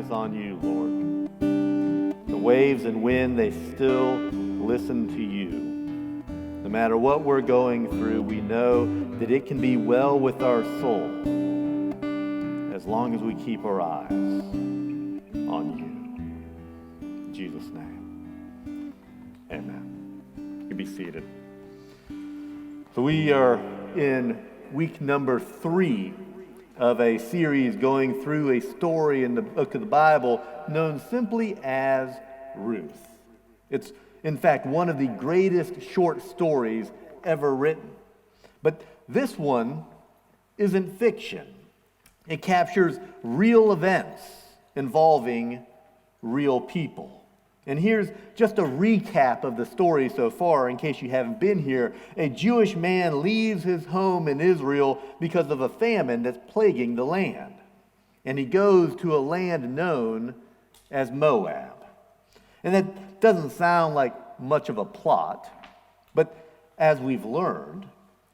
eyes on you, Lord. The waves and wind, they still listen to you. No matter what we're going through, we know that it can be well with our soul as long as we keep our eyes on you. In Jesus' name, amen. You can be seated. So we are in week number 3 of a series going through a story in the book of the Bible known simply as Ruth. It's, in fact, one of the greatest short stories ever written. But this one isn't fiction. It captures real events involving real people. And here's just a recap of the story so far, in case you haven't been here. A Jewish man leaves his home in Israel because of a famine that's plaguing the land. And he goes to a land known as Moab. And that doesn't sound like much of a plot, but as we've learned,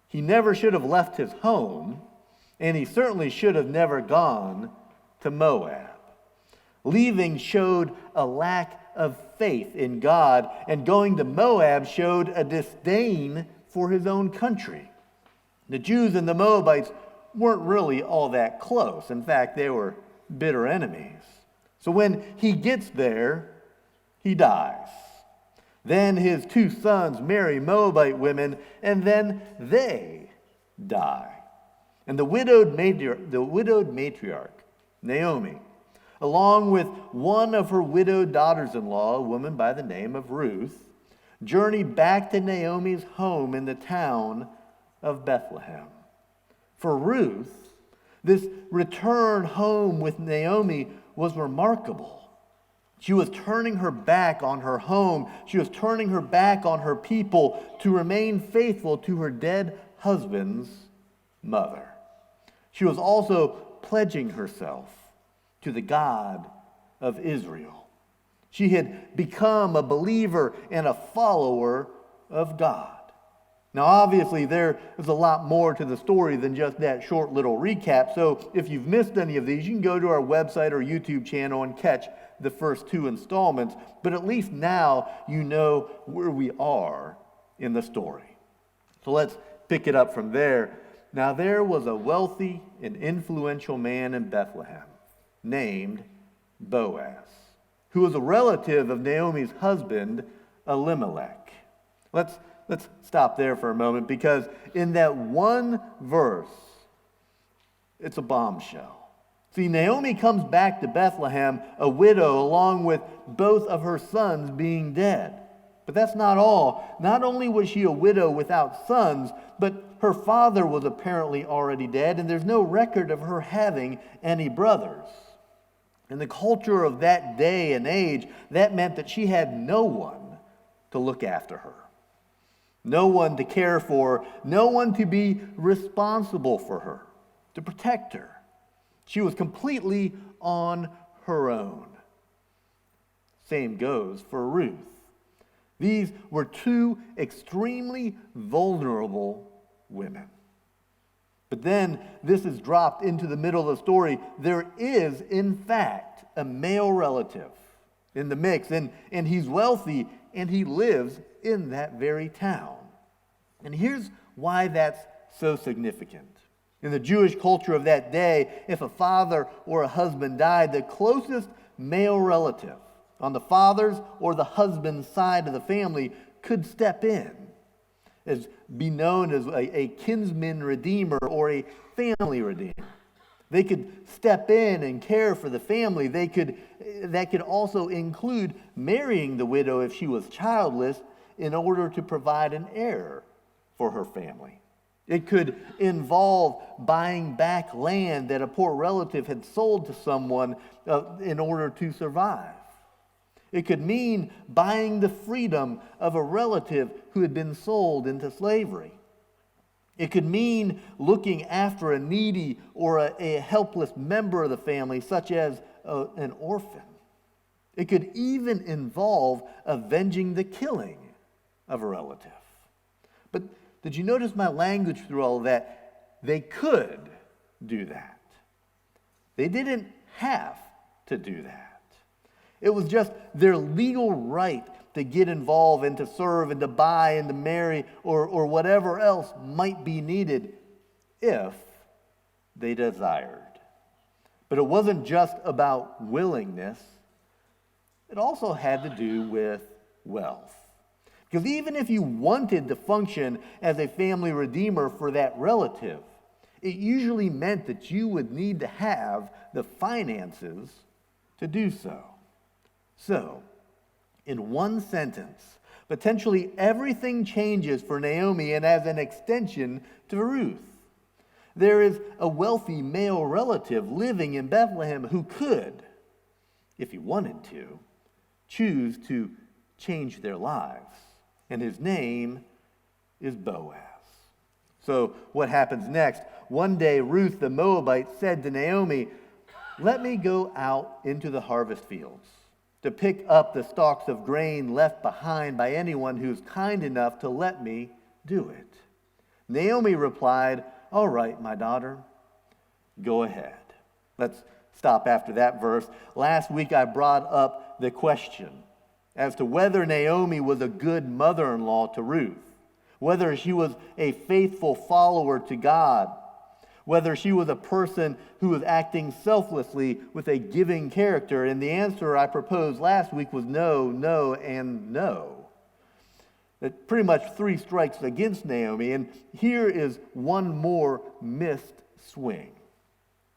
he never should have left his home, and he certainly should have never gone to Moab. Leaving showed a lack of faith in God, and going to Moab showed a disdain for his own country. The Jews and the Moabites weren't really all that close. In fact, they were bitter enemies. So when he gets there, he dies. Then his 2 sons marry Moabite women, and then they die. And the widowed matriarch, Naomi, along with one of her widowed daughters-in-law, a woman by the name of Ruth, journeyed back to Naomi's home in the town of Bethlehem. For Ruth, this return home with Naomi was remarkable. She was turning her back on her home. She was turning her back on her people to remain faithful to her dead husband's mother. She was also pledging herself to the God of Israel. She had become a believer and a follower of God. Now, obviously, there is a lot more to the story than just that short little recap. So if you've missed any of these, you can go to our website or YouTube channel and catch the first 2 installments. But at least now you know where we are in the story. So let's pick it up from there. Now, there was a wealthy and influential man in Bethlehem named Boaz, who was a relative of Naomi's husband, Elimelech. Let's stop there for a moment, because in that one verse, it's a bombshell. See, Naomi comes back to Bethlehem, a widow, along with both of her sons being dead. But that's not all. Not only was she a widow without sons, but her father was apparently already dead, and there's no record of her having any brothers. In the culture of that day and age, that meant that she had no one to look after her, no one to care for, no one to be responsible for her, to protect her. She was completely on her own. Same goes for Ruth. These were 2 extremely vulnerable women. But then this is dropped into the middle of the story. There is, in fact, a male relative in the mix, and he's wealthy, and he lives in that very town. And here's why that's so significant. In the Jewish culture of that day, if a father or a husband died, the closest male relative on the father's or the husband's side of the family could step in, as be known as a kinsman redeemer or a family redeemer. They could step in and care for the family. That could also include marrying the widow if she was childless in order to provide an heir for her family. It could involve buying back land that a poor relative had sold to someone in order to survive. It could mean buying the freedom of a relative who had been sold into slavery. It could mean looking after a needy or a helpless member of the family, such as an orphan. It could even involve avenging the killing of a relative. But did you notice my language through all of that? They could do that. They didn't have to do that. It was just their legal right to get involved and to serve and to buy and to marry or whatever else might be needed if they desired. But it wasn't just about willingness. It also had to do with wealth. Because even if you wanted to function as a family redeemer for that relative, it usually meant that you would need to have the finances to do so. So, in one sentence, potentially everything changes for Naomi and as an extension to Ruth. There is a wealthy male relative living in Bethlehem who could, if he wanted to, choose to change their lives. And his name is Boaz. So what happens next? One day Ruth the Moabite said to Naomi, "Let me go out into the harvest fields to pick up the stalks of grain left behind by anyone who's kind enough to let me do it." Naomi replied, "All right, my daughter, go ahead." Let's stop after that verse. Last week I brought up the question as to whether Naomi was a good mother-in-law to Ruth, whether she was a faithful follower to God, whether she was a person who was acting selflessly with a giving character. And the answer I proposed last week was no, no, and no. It pretty much 3 strikes against Naomi, and here is one more missed swing.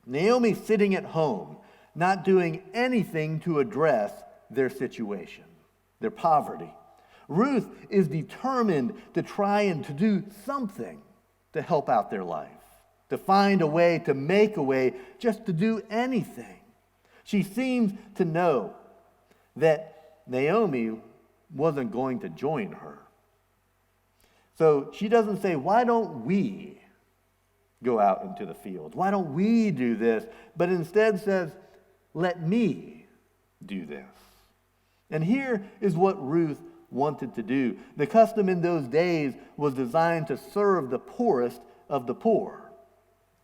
Naomi's sitting at home, not doing anything to address their situation, their poverty. Ruth is determined to try and to do something to help out their life, to find a way, to make a way, just to do anything. She seems to know that Naomi wasn't going to join her. So she doesn't say, "Why don't we go out into the fields? Why don't we do this?" But instead says, "Let me do this." And here is what Ruth wanted to do. The custom in those days was designed to serve the poorest of the poor.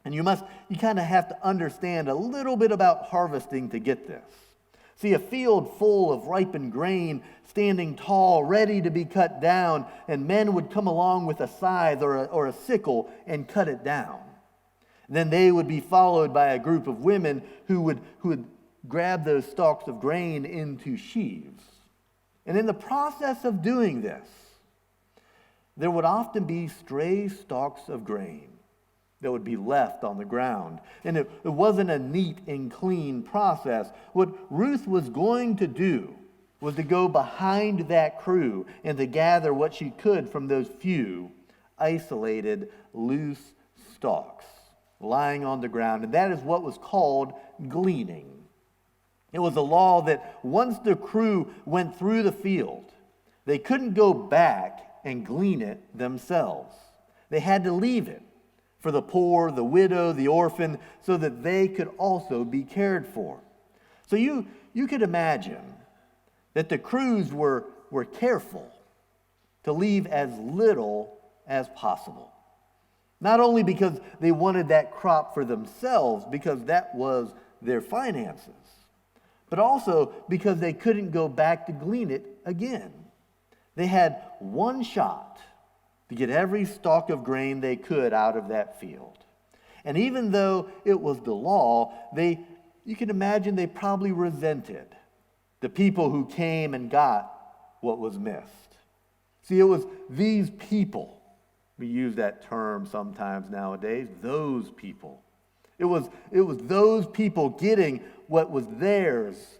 And you kind of have to understand a little bit about harvesting to get this. See, a field full of ripened grain standing tall, ready to be cut down, and men would come along with a scythe or a sickle and cut it down. Then they would be followed by a group of women who would grab those stalks of grain into sheaves. And in the process of doing this, there would often be stray stalks of grain that would be left on the ground. And it wasn't a neat and clean process. What Ruth was going to do was to go behind that crew and to gather what she could from those few isolated, loose stalks lying on the ground. And that is what was called gleaning. It was a law that once the crew went through the field, they couldn't go back and glean it themselves. They had to leave it for the poor, the widow, the orphan, so that they could also be cared for. So you could imagine that the crews were careful to leave as little as possible. Not only because they wanted that crop for themselves, because that was their finances, but also because they couldn't go back to glean it again. They had one shot to get every stalk of grain they could out of that field. And even though it was the law, you can imagine they probably resented the people who came and got what was missed. See, it was these people. We use that term sometimes nowadays, those people. It was those people getting what was theirs.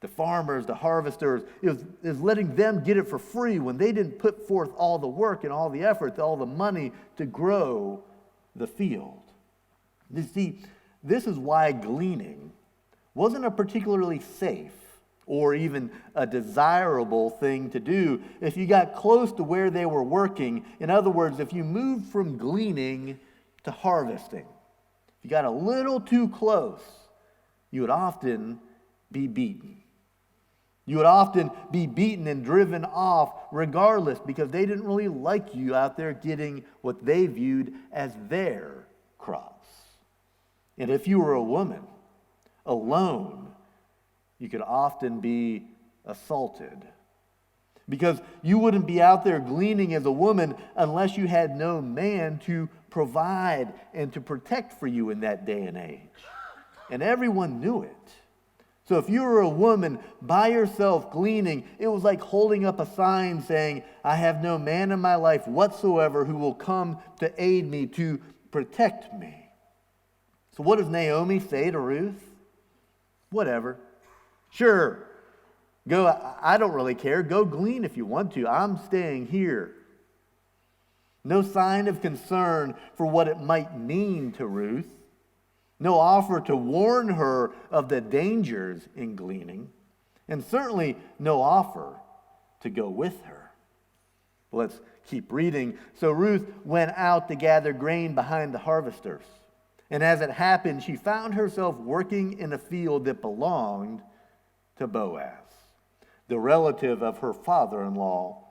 The farmers, the harvesters, it was letting them get it for free when they didn't put forth all the work and all the effort, all the money to grow the field. You see, this is why gleaning wasn't a particularly safe or even a desirable thing to do if you got close to where they were working. In other words, if you moved from gleaning to harvesting, if you got a little too close, you would often be beaten. You would often be beaten and driven off regardless because they didn't really like you out there getting what they viewed as their crops. And if you were a woman, alone, you could often be assaulted. Because you wouldn't be out there gleaning as a woman unless you had no man to provide and to protect for you in that day and age. And everyone knew it. So if you were a woman by yourself gleaning, it was like holding up a sign saying, I have no man in my life whatsoever who will come to aid me, to protect me. So what does Naomi say to Ruth? Whatever. Sure, go, I don't really care. Go glean if you want to. I'm staying here. No sign of concern for what it might mean to Ruth. No offer to warn her of the dangers in gleaning. And certainly no offer to go with her. Let's keep reading. So Ruth went out to gather grain behind the harvesters. And as it happened, she found herself working in a field that belonged to Boaz, the relative of her father-in-law,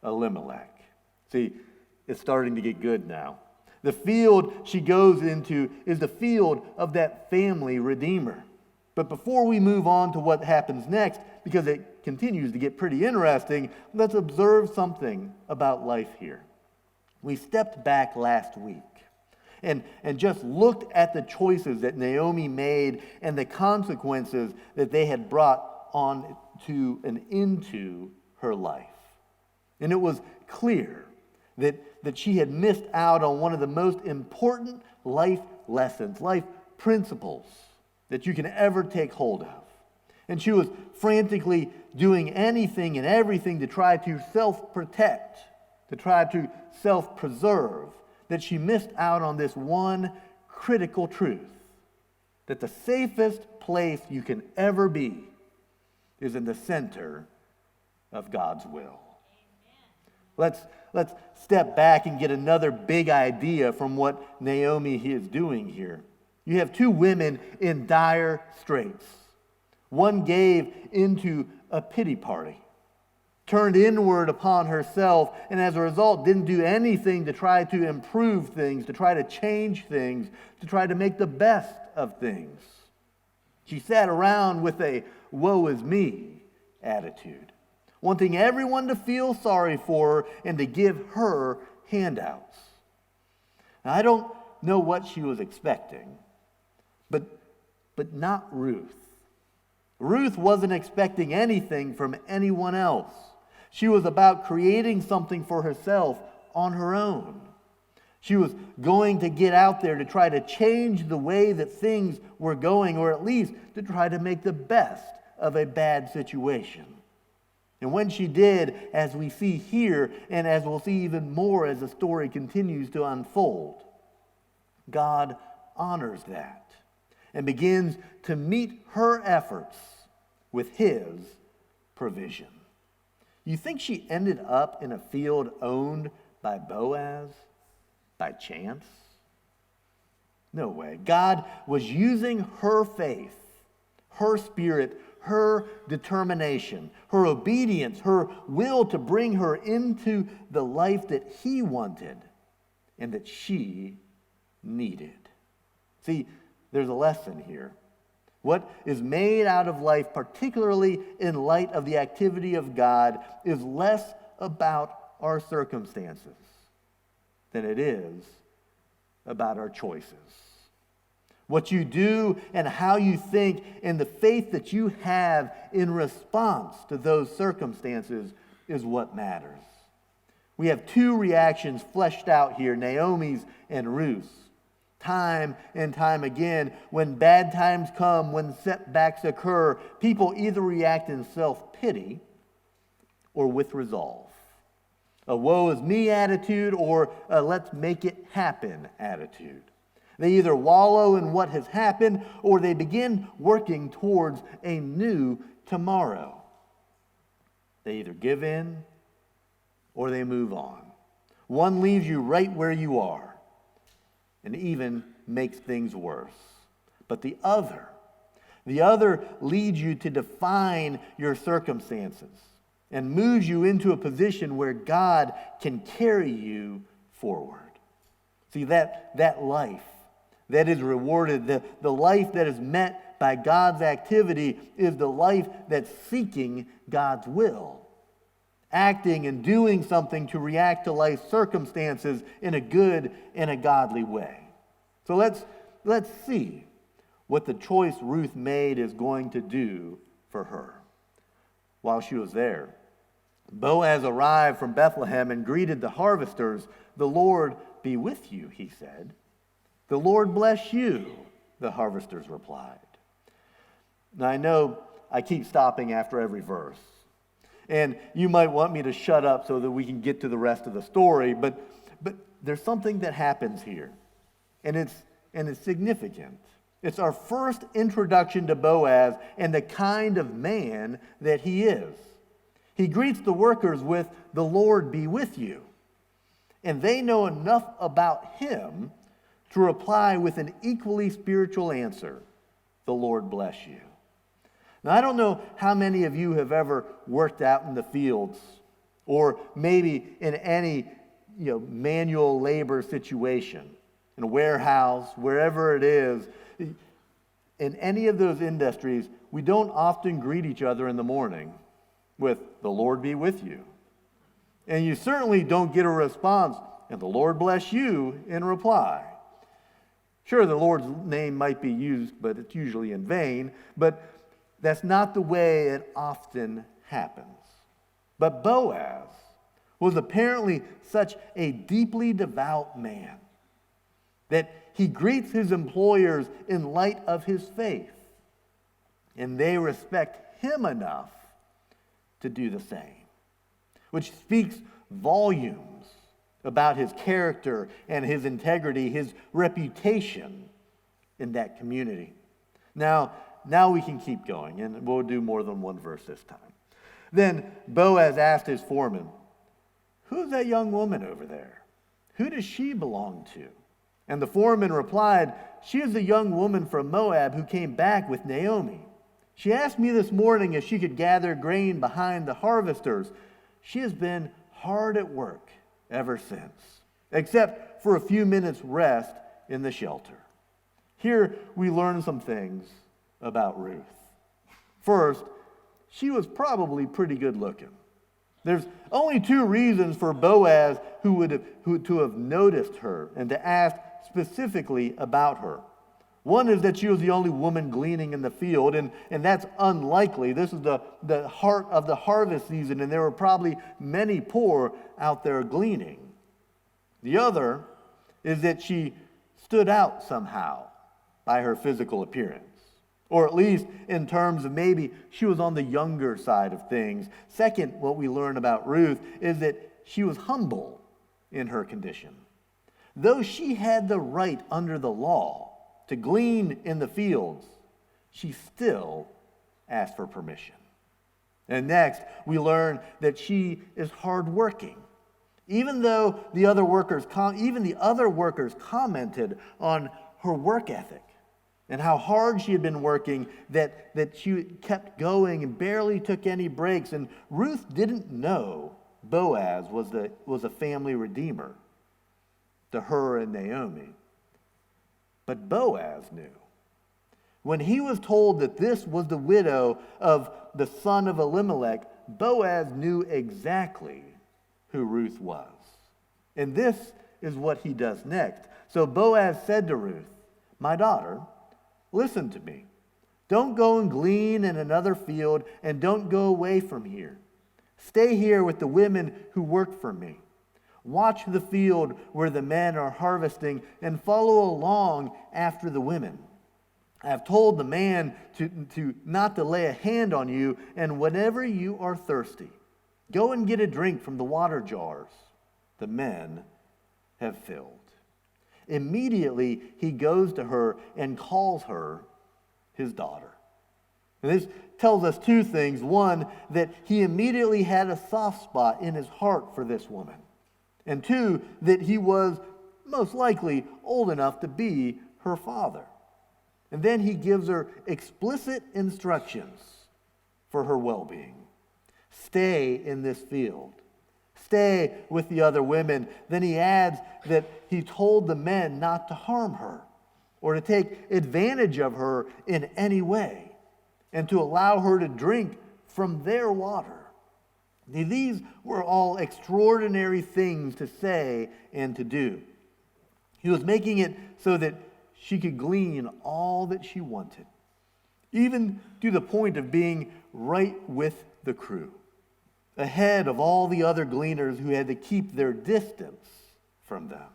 Elimelech. See, it's starting to get good now. The field she goes into is the field of that family redeemer. But before we move on to what happens next, because it continues to get pretty interesting, let's observe something about life here. We stepped back last week and just looked at the choices that Naomi made and the consequences that they had brought on to and into her life. And it was clear that she had missed out on one of the most important life lessons, life principles that you can ever take hold of. And she was frantically doing anything and everything to try to self-protect, to try to self-preserve, that she missed out on this one critical truth, that the safest place you can ever be is in the center of God's will. Let's step back and get another big idea from what Naomi is doing here. You have two women in dire straits. One gave into a pity party, turned inward upon herself, and as a result didn't do anything to try to improve things, to try to change things, to try to make the best of things. She sat around with a woe is me attitude, wanting everyone to feel sorry for her and to give her handouts. Now, I don't know what she was expecting, but not Ruth. Ruth wasn't expecting anything from anyone else. She was about creating something for herself on her own. She was going to get out there to try to change the way that things were going, or at least to try to make the best of a bad situation. And when she did, as we see here, and as we'll see even more as the story continues to unfold, God honors that and begins to meet her efforts with His provision. You think she ended up in a field owned by Boaz by chance? No way. God was using her faith, her spirit, her determination, her obedience, her will to bring her into the life that He wanted and that she needed. See, there's a lesson here. What is made out of life, particularly in light of the activity of God, is less about our circumstances than it is about our choices. What you do and how you think and the faith that you have in response to those circumstances is what matters. We have two reactions fleshed out here, Naomi's and Ruth's. Time and time again, when bad times come, when setbacks occur, people either react in self-pity or with resolve. A woe is me attitude or a let's make it happen attitude. They either wallow in what has happened or they begin working towards a new tomorrow. They either give in or they move on. One leaves you right where you are and even makes things worse. But the other leads you to define your circumstances and moves you into a position where God can carry you forward. See, that life that is rewarded, the life that is meant by God's activity is the life that's seeking God's will, acting and doing something to react to life's circumstances in a good and a godly way. So let's see what the choice Ruth made is going to do for her. While she was there, Boaz arrived from Bethlehem and greeted the harvesters. "The Lord be with you," he said. "The Lord bless you," the harvesters replied. Now I know I keep stopping after every verse, and you might want me to shut up so that we can get to the rest of the story, but there's something that happens here, and it's significant. It's our first introduction to Boaz and the kind of man that he is. He greets the workers with, "The Lord be with you." And they know enough about him to reply with an equally spiritual answer, "The Lord bless you." Now, I don't know how many of you have ever worked out in the fields or maybe in any manual labor situation, in a warehouse, wherever it is. In any of those industries, we don't often greet each other in the morning with, "The Lord be with you." And you certainly don't get a response, "And the Lord bless you," in reply. Sure, the Lord's name might be used, but it's usually in vain. But that's not the way it often happens. But Boaz was apparently such a deeply devout man that he greets his employers in light of his faith, and they respect him enough to do the same, which speaks volumes about his character and his integrity, his reputation in that community. Now we can keep going, and we'll do more than one verse this time. Then Boaz asked his foreman, "Who's that young woman over there? Who does she belong to?" And the foreman replied, "She is a young woman from Moab who came back with Naomi. She asked me this morning if she could gather grain behind the harvesters. She has been hard at work ever since, except for a few minutes' rest in the shelter." Here we learn some things about Ruth. First, she was probably pretty good looking. There's only two reasons for Boaz who to have noticed her and to ask specifically about her. One is that she was the only woman gleaning in the field, and that's unlikely. This is the heart of the harvest season, and there were probably many poor out there gleaning. The other is that she stood out somehow by her physical appearance, or at least in terms of maybe she was on the younger side of things. Second, what we learn about Ruth is that she was humble in her condition. Though she had the right under the law to glean in the fields, she still asked for permission. And next, we learn that she is hardworking. Even though the other workers commented on her work ethic and how hard she had been working, that she kept going and barely took any breaks. And Ruth didn't know Boaz was a family redeemer to her and Naomi. But Boaz knew. When he was told that this was the widow of the son of Elimelech, Boaz knew exactly who Ruth was. And this is what he does next. So Boaz said to Ruth, "My daughter, listen to me. Don't go and glean in another field, and don't go away from here. Stay here with the women who work for me. Watch the field where the men are harvesting and follow along after the women. I have told the man to not to lay a hand on you, and whenever you are thirsty, go and get a drink from the water jars the men have filled." Immediately he goes to her and calls her his daughter. And this tells us two things. One, that he immediately had a soft spot in his heart for this woman. And two, that he was most likely old enough to be her father. And then he gives her explicit instructions for her well-being. Stay in this field. Stay with the other women. Then he adds that he told the men not to harm her. or to take advantage of her in any way, and to allow her to drink from their water. These were all extraordinary things to say and to do. He was making it so that she could glean all that she wanted, even to the point of being right with the crew, ahead of all the other gleaners who had to keep their distance from them.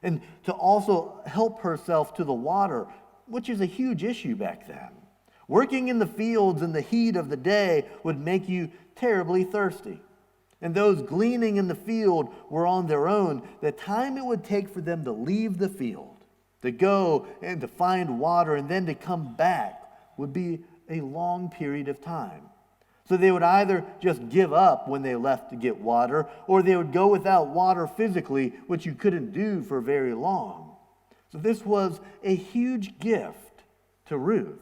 And to also help herself to the water, which is a huge issue back then. Working in the fields in the heat of the day would make you terribly thirsty. And those gleaning in the field were on their own. The time it would take for them to leave the field, to go and to find water, and then to come back would be a long period of time. So they would either just give up when they left to get water, or they would go without water physically, which you couldn't do for very long. So this was a huge gift to Ruth,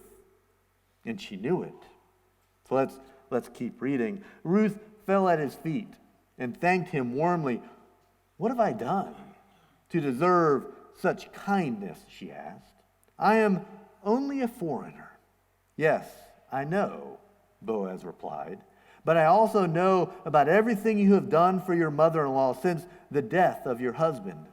and she knew it. So let's keep reading. Ruth fell at his feet and thanked him warmly. "What have I done to deserve such kindness?" she asked. "I am only a foreigner." "Yes, I know," Boaz replied, "but I also know about everything you have done for your mother-in-law since the death of your husband.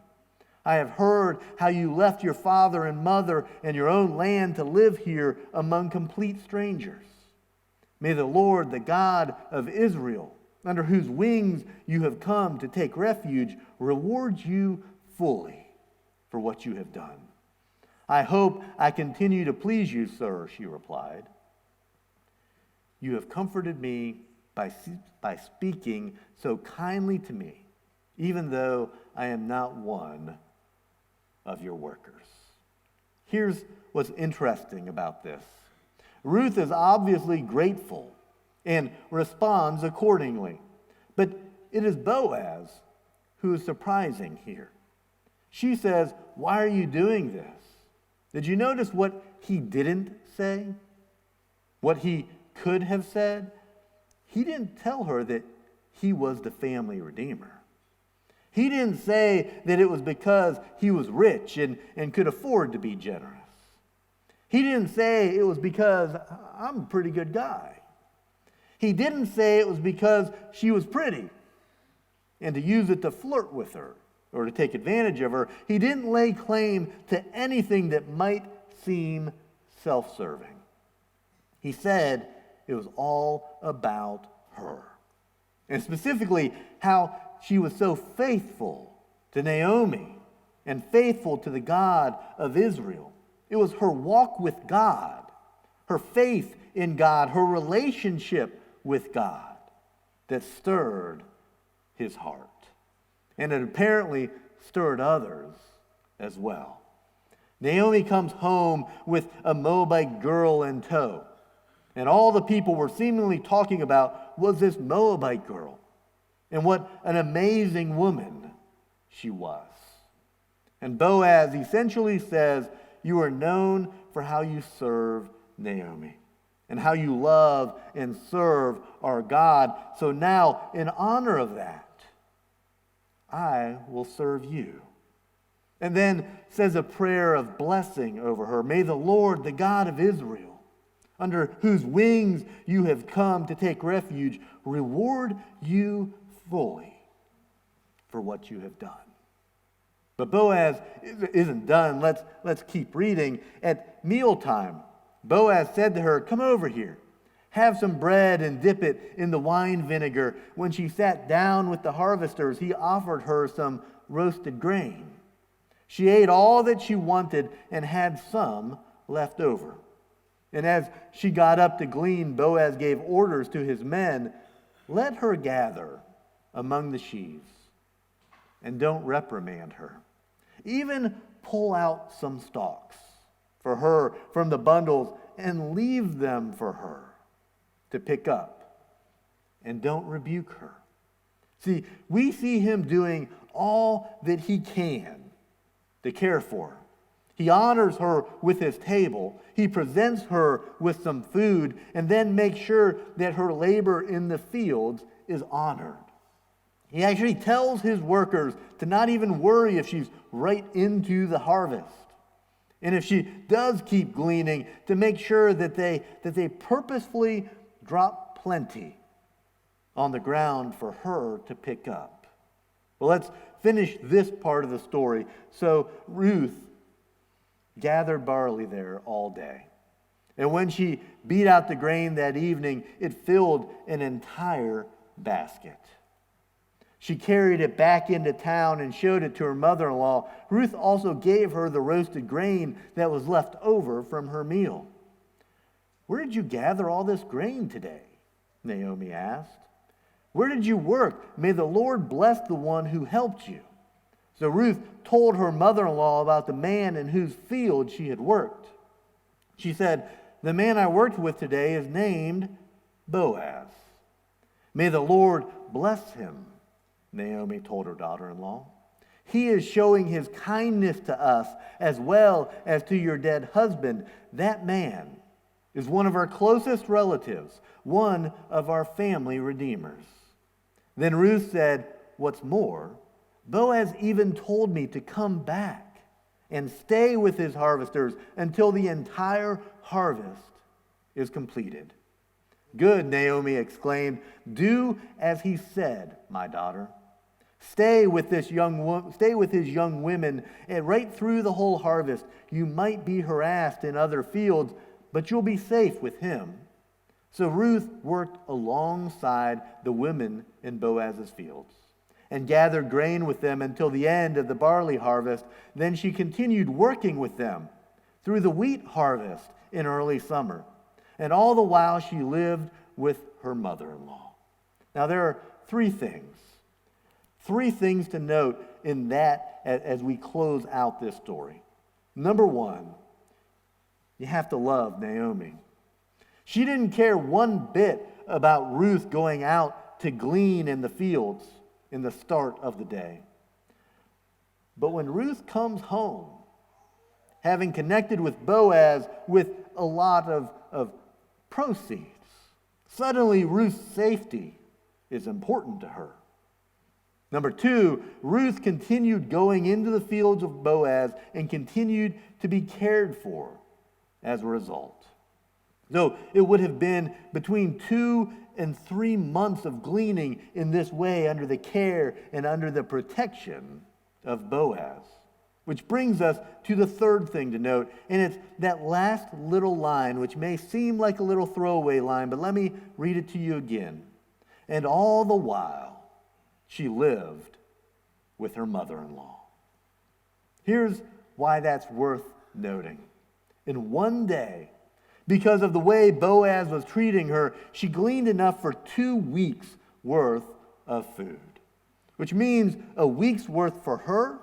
I have heard how you left your father and mother and your own land to live here among complete strangers. May the Lord, the God of Israel, under whose wings you have come to take refuge, reward you fully for what you have done." "I hope I continue to please you, sir," she replied. "You have comforted me by speaking so kindly to me, even though I am not one of your workers." Here's what's interesting about this. Ruth is obviously grateful and responds accordingly. But it is Boaz who is surprising here. She says, "Why are you doing this?" Did you notice what he didn't say? What he could have said? He didn't tell her that he was the family redeemer. He didn't say that it was because he was rich and could afford to be generous. He didn't say it was because I'm a pretty good guy. He didn't say it was because she was pretty and to use it to flirt with her or to take advantage of her. He didn't lay claim to anything that might seem self-serving. He said it was all about her, and specifically how she was so faithful to Naomi and faithful to the God of Israel. It was her walk with God, her faith in God, her relationship with God that stirred his heart. And it apparently stirred others as well. Naomi comes home with a Moabite girl in tow. And all the people were seemingly talking about was this Moabite girl. And what an amazing woman she was. And Boaz essentially says, "You are known for how you serve Naomi and how you love and serve our God. So now, in honor of that, I will serve you." And then says a prayer of blessing over her. "May the Lord, the God of Israel, under whose wings you have come to take refuge, reward you fully for what you have done." But Boaz isn't done. Let's keep reading. At mealtime, Boaz said to her, "Come over here. Have some bread and dip it in the wine vinegar." When she sat down with the harvesters, he offered her some roasted grain. She ate all that she wanted and had some left over. And as she got up to glean, Boaz gave orders to his men, "Let her gather among the sheaves, and don't reprimand her. Even pull out some stalks for her from the bundles and leave them for her to pick up, and don't rebuke her." See, we see him doing all that he can to care for her. He honors her with his table. He presents her with some food and then makes sure that her labor in the fields is honored. He actually tells his workers to not even worry if she's right into the harvest. And if she does keep gleaning, to make sure that they purposefully drop plenty on the ground for her to pick up. Well, let's finish this part of the story. So Ruth gathered barley there all day. And when she beat out the grain that evening, it filled an entire basket. She carried it back into town and showed it to her mother-in-law. Ruth also gave her the roasted grain that was left over from her meal. "Where did you gather all this grain today?" Naomi asked. "Where did you work? May the Lord bless the one who helped you." So Ruth told her mother-in-law about the man in whose field she had worked. She said, "The man I worked with today is named Boaz. May the Lord bless him," Naomi told her daughter-in-law. "He is showing his kindness to us as well as to your dead husband. That man is one of our closest relatives, one of our family redeemers." Then Ruth said, "What's more, Boaz even told me to come back and stay with his harvesters until the entire harvest is completed." "Good," Naomi exclaimed. "Do as he said, my daughter. Stay with his young women and right through the whole harvest. You might be harassed in other fields, but you'll be safe with him." So Ruth worked alongside the women in Boaz's fields and gathered grain with them until the end of the barley harvest. Then she continued working with them through the wheat harvest in early summer. And all the while she lived with her mother-in-law. Now there are three things to note in that as we close out this story. Number one, you have to love Naomi. She didn't care one bit about Ruth going out to glean in the fields in the start of the day. But when Ruth comes home, having connected with Boaz with a lot of proceeds, suddenly Ruth's safety is important to her. Number two, Ruth continued going into the fields of Boaz and continued to be cared for as a result. So it would have been between 2 and 3 months of gleaning in this way under the care and under the protection of Boaz. Which brings us to the third thing to note, and it's that last little line, which may seem like a little throwaway line, but let me read it to you again. "And all the while, she lived with her mother-in-law." Here's why that's worth noting. In one day, because of the way Boaz was treating her, she gleaned enough for 2 weeks' worth of food, which means a week's worth for her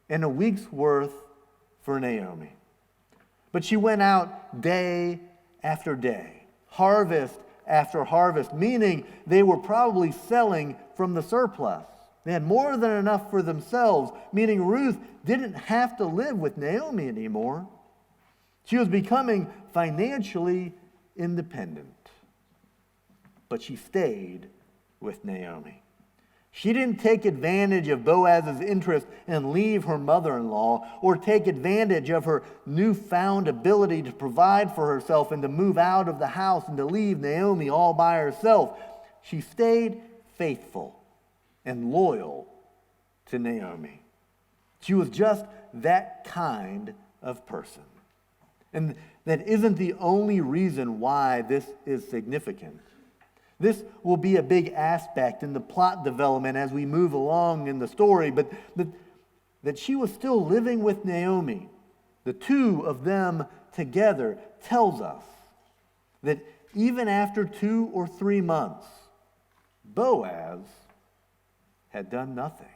and a week's worth for Naomi. But she went out day after day, harvest after harvest, meaning they were probably selling from the surplus. They had more than enough for themselves, meaning Ruth didn't have to live with Naomi anymore. She was becoming financially independent. But she stayed with Naomi. She didn't take advantage of Boaz's interest and leave her mother-in-law, or take advantage of her newfound ability to provide for herself and to move out of the house and to leave Naomi all by herself. She stayed faithful and loyal to Naomi. She was just that kind of person. And that isn't the only reason why this is significant. This will be a big aspect in the plot development as we move along in the story, but that she was still living with Naomi, the two of them together, tells us that even after 2 or 3 months, Boaz had done nothing.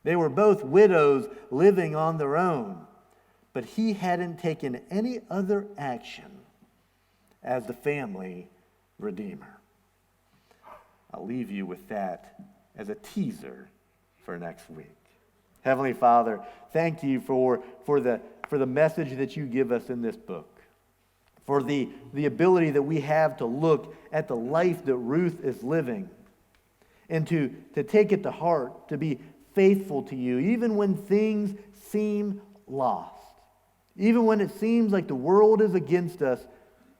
They were both widows living on their own, but he hadn't taken any other action as the family redeemer. I'll leave you with that as a teaser for next week. Heavenly Father, thank you for the message that you give us in this book, for the ability that we have to look at the life that Ruth is living and to take it to heart, to be faithful to you, even when things seem lost. Even when it seems like the world is against us,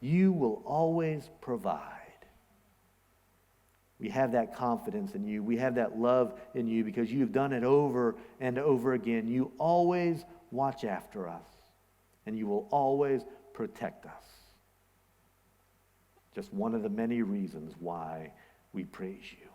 you will always provide. We have that confidence in you. We have that love in you because you've done it over and over again. You always watch after us, and you will always protect us. Just one of the many reasons why we praise you.